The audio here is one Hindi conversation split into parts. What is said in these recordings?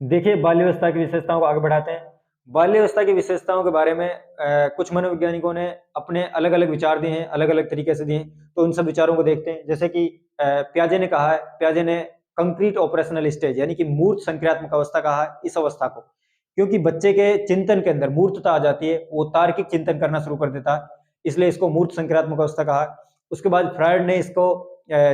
देखिए, बाल्यावस्था की विशेषताओं को आगे बढ़ाते हैं। बाल्यावस्था की विशेषताओं के बारे में कुछ मनोवैज्ञानिकों ने अपने अलग-अलग विचार दिए हैं, अलग-अलग तरीके से दिए हैं, तो उन सब विचारों को देखते हैं। जैसे कि पियाजे ने कहा है, पियाजे ने कंक्रीट ऑपरेशनल स्टेज यानी कि मूर्त संक्रियात्मक अवस्था कहा है इस अवस्था को। क्योंकि बच्चे के चिंतन के अंदर मूर्तता आ जाती है, वो तार्किक चिंतन करना शुरू कर देता है, इसलिए इसको मूर्त संक्रियात्मक अवस्था कहा है। उसके बाद फ्रायड ने इसको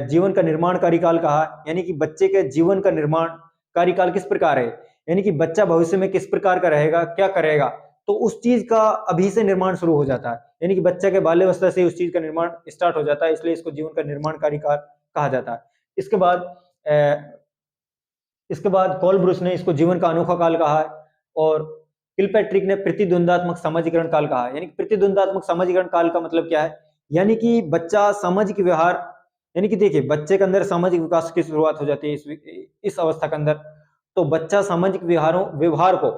जीवन का निर्माण कार्यकाल कहा है, यानी कि बच्चे के जीवन का निर्माण कार्यकाल किस प्रकार है, यानी कि बच्चा भविष्य में किस प्रकार का रहेगा, क्या करेगा, तो उस चीज का अभी से निर्माण शुरू हो जाता है, यानी कि बच्चा के बाल्यावस्था से उस चीज का निर्माण स्टार्ट हो जाता है, इसलिए इसको जीवन का निर्माण कार्यकाल कहा जाता है। इसके बाद कॉलब्रुस ने इसको जीवन का अनोखा काल कहा है, और किलपैट्रिक ने प्रतिद्वंदात्मक सामाजिकरण काल कहा है। यानी कि प्रतिद्वंदात्मक सामाजिकरण काल का मतलब क्या है, यानी कि बच्चा सामाजिक व्यवहार, यानी कि देखिए बच्चे के अंदर सामाजिक विकास की शुरुआत हो जाती है इस अवस्था के अंदर। तो बच्चा सामाजिक व्यवहार को,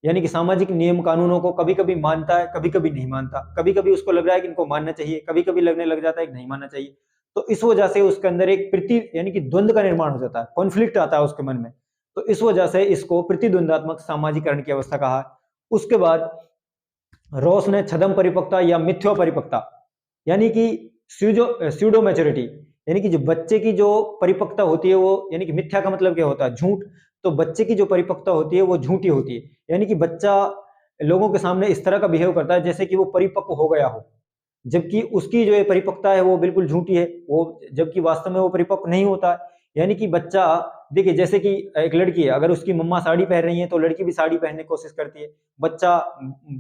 यानी कि सामाजिक नियम कानूनों को कभी कभी मानता है, कभी कभी नहीं मानता, कभी कभी उसको लग रहा है कि इनको मानना चाहिए, कभी कभी लगने लग जाता है कि नहीं मानना चाहिए। तो इस वजह से उसके अंदर एक यानी कि द्वंद का निर्माण हो जाता है, कॉन्फ्लिक्ट आता है उसके मन में। तो इस वजह से इसको प्रतिद्वंदात्मक सामाजिकरण की अवस्था कहा है। उसके बाद रॉस ने छदम परिपक्वता या मिथ्या परिपक्वता, यानी कि स्यूडो मैच्योरिटी, यानी कि जो बच्चे की जो परिपक्वता होती है वो, यानी कि मिथ्या का मतलब क्या होता है, झूठ। तो बच्चे की जो परिपक्वता होती है वो झूठी होती है, यानी कि बच्चा लोगों के सामने इस तरह का बिहेव करता है जैसे कि वो परिपक्व हो गया हो, जबकि उसकी जो ये परिपक्वता है वो बिल्कुल झूठी है, वो जबकि वास्तव में वो परिपक्व नहीं होता है। यानी कि बच्चा, देखिए जैसे कि एक लड़की है, अगर उसकी मम्मा साड़ी पहन रही है तो लड़की भी साड़ी पहनने की कोशिश करती है। बच्चा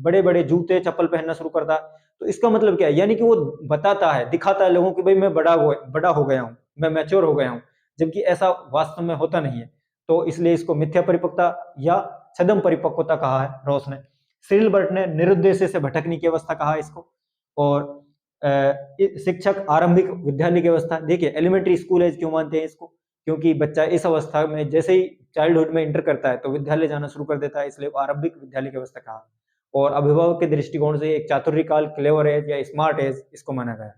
बड़े बड़े जूते चप्पल पहनना शुरू करता है, तो इसका मतलब क्या है, यानी कि वो बताता है, दिखाता है लोगों की भाई मैं बड़ा हो गया हूँ, मैं मैच्योर हो गया हूँ, जबकि ऐसा वास्तव में होता नहीं है। तो इसलिए इसको मिथ्या परिपक्वता या छद्म परिपक्वता कहा है रॉस ने। सिरिल बर्ट ने निरुद्देश्य से भटकने की अवस्था कहा है इसको। और शिक्षक आरंभिक विद्यालय की अवस्था, देखिए एलिमेंट्री स्कूल एज क्यों मानते हैं इसको, क्योंकि बच्चा इस अवस्था में जैसे ही चाइल्डहुड में इंटर करता है तो विद्यालय जाना शुरू कर देता है, इसलिए आरंभिक विद्यालय की अवस्था कहा। और अभिभावक के दृष्टिकोण से एक चातुर्य काल, क्लेवर एज या स्मार्ट एज इसको माना गया।